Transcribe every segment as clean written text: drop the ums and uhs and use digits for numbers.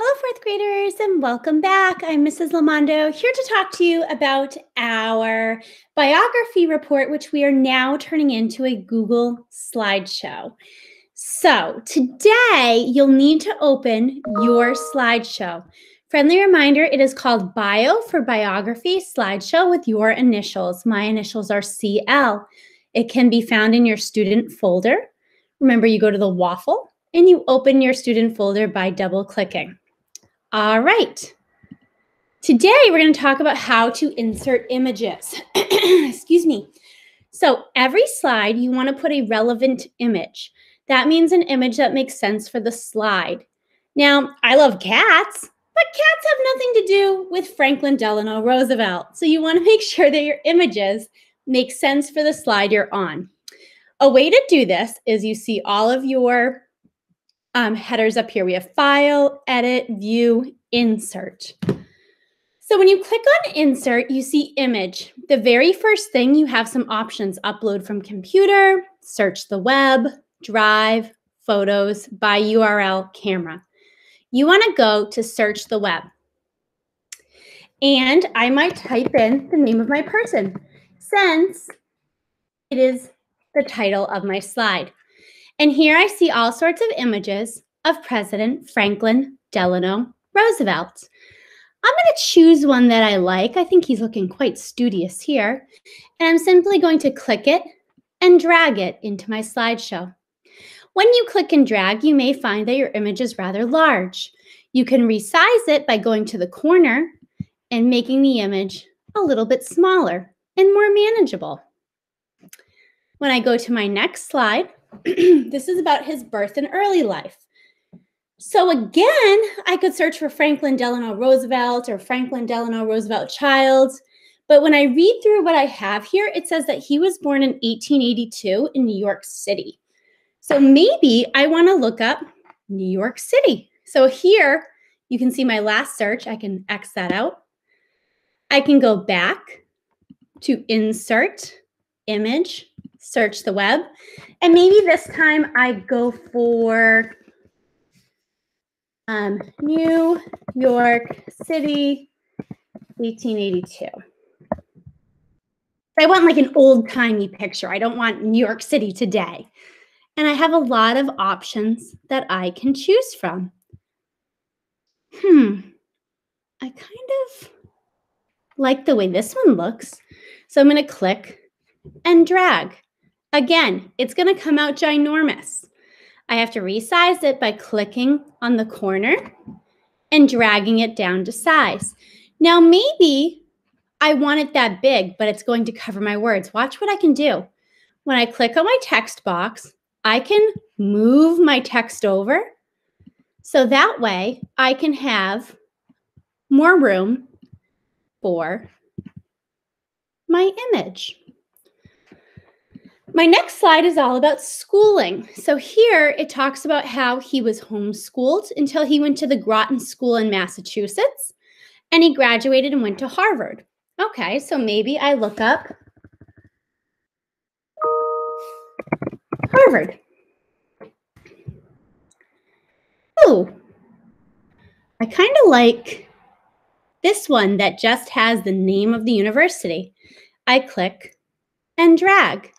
Hello, fourth graders, and welcome back. I'm Mrs. Lamondo, here to talk to you about our biography report, which we are now turning into a Google slideshow. So today, you'll need to open your slideshow. Friendly reminder, it is called Bio for Biography Slideshow with your initials. My initials are CL. It can be found in your student folder. Remember, you go to the waffle and you open your student folder by double-clicking. All right. Today, we're going to talk about how to insert images. Excuse me. So every slide, you want to put a relevant image. That means an image that makes sense for the slide. Now, I love cats, but cats have nothing to do with Franklin Delano Roosevelt. So you want to make sure that your images make sense for the slide you're on. A way to do this is you see all of your headers up here. We have File, Edit, View, Insert. So when you click on Insert, you see Image. The very first thing, you have some options: Upload from computer, Search the web, Drive, Photos, by URL, Camera. You want to go to Search the web. And I might type in the name of my person, since it is the title of my slide. And here I see all sorts of images of President Franklin Delano Roosevelt. I'm going to choose one that I like. I think he's looking quite studious here. And I'm simply going to click it and drag it into my slideshow. When you click and drag, you may find that your image is rather large. You can resize it by going to the corner and making the image a little bit smaller and more manageable. When I go to my next slide, this is about his birth and early life. So again, I could search for Franklin Delano Roosevelt or Franklin Delano Roosevelt child. But when I read through what I have here, it says that he was born in 1882 in New York City. So maybe I want to look up New York City. So here you can see my last search. I can X that out. I can go back to Insert, Image, Search the web. And maybe this time I go for New York City, 1882. I want like an old-timey picture. I don't want New York City today. And I have a lot of options that I can choose from. I kind of like the way this one looks. So I'm going to click and drag. Again, it's going to come out ginormous. I have to resize it by clicking on the corner and dragging it down to size. Now, maybe I want it that big, but it's going to cover my words. Watch what I can do. When I click on my text box, I can move my text over. So that way I can have more room for my image. My next slide is all about schooling. So here it talks about how he was homeschooled until he went to the Groton School in Massachusetts, and he graduated and went to Harvard. Okay, so maybe I look up Harvard. Oh, I kind of like this one that just has the name of the university. I click and drag.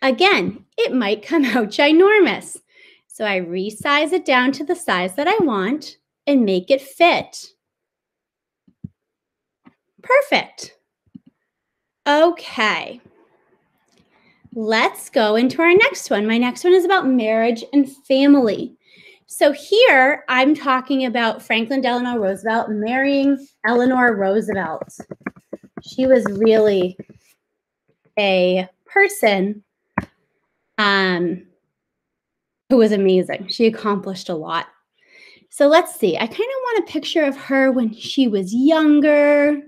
Again, it might come out ginormous. So I resize it down to the size that I want and make it fit. Perfect. Okay. Let's go into our next one. My next one is about marriage and family. So here I'm talking about Franklin Delano Roosevelt marrying Eleanor Roosevelt. She was really a person who was amazing. She accomplished a lot. So let's see. I kind of want a picture of her when she was younger.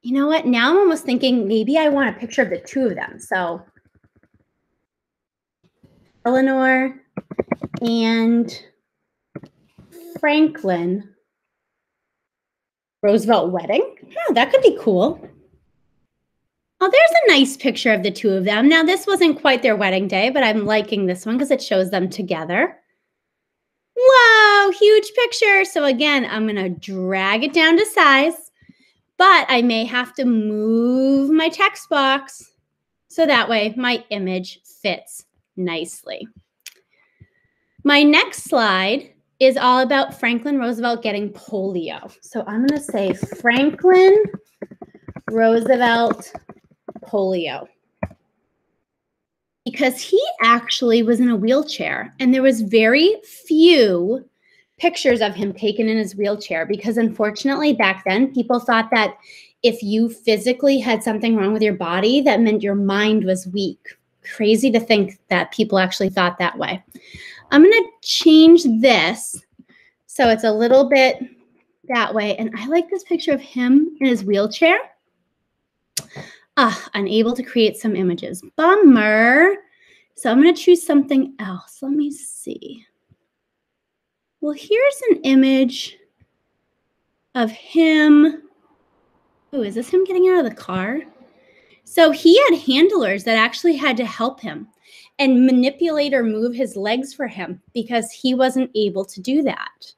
You know what? Now I'm almost thinking maybe I want a picture of the two of them. So Eleanor and Franklin Roosevelt wedding. Oh, that could be cool. Oh, there's a nice picture of the two of them. Now, this wasn't quite their wedding day, but I'm liking this one because it shows them together. Whoa, huge picture. So again, I'm going to drag it down to size, but I may have to move my text box so that way my image fits nicely. My next slide is all about Franklin Roosevelt getting polio. So I'm going to say Franklin Roosevelt polio, because he actually was in a wheelchair and there was very few pictures of him taken in his wheelchair, because unfortunately back then people thought that if you physically had something wrong with your body, that meant your mind was weak. Crazy to think that people actually thought that way. I'm going to change this so it's a little bit that way. And I like this picture of him in his wheelchair. Unable to create some images. Bummer. So I'm going to choose something else. Let me see. Well, here's an image of him. Oh, is this him getting out of the car? So he had handlers that actually had to help him and manipulate or move his legs for him because he wasn't able to do that.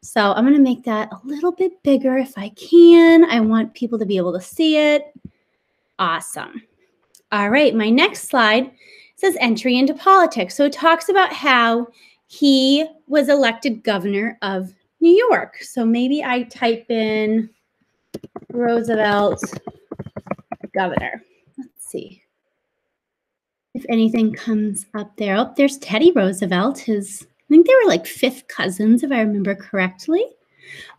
So I'm going to make that a little bit bigger if I can. I want people to be able to see it. Awesome. All right, my next slide says entry into politics. So it talks about how he was elected governor of New York. So maybe I type in Roosevelt governor. Let's see if anything comes up there. Oh, there's Teddy Roosevelt. I think they were like fifth cousins, if I remember correctly.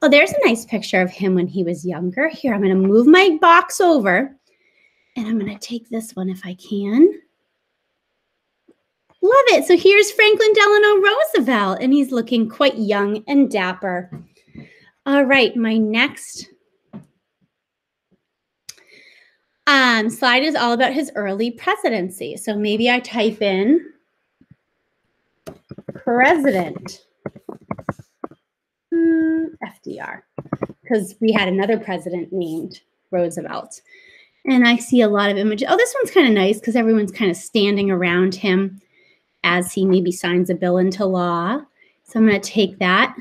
Oh, there's a nice picture of him when he was younger. Here, I'm going to move my box over, and I'm going to take this one if I can. Love it. So here's Franklin Delano Roosevelt, and he's looking quite young and dapper. All right, my next slide is all about his early presidency. So maybe I type in President FDR, because we had another president named Roosevelt. And I see a lot of images. Oh, this one's kind of nice because everyone's kind of standing around him as he maybe signs a bill into law. So I'm going to take that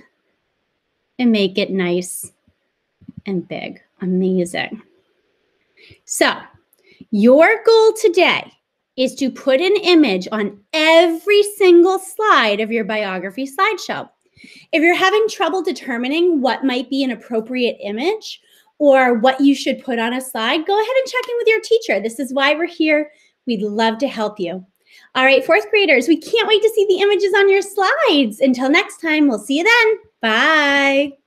and make it nice and big. Amazing. So your goal today is to put an image on every single slide of your biography slideshow. If you're having trouble determining what might be an appropriate image or what you should put on a slide, go ahead and check in with your teacher. This is why we're here. We'd love to help you. All right, fourth graders, we can't wait to see the images on your slides. Until next time, we'll see you then. Bye.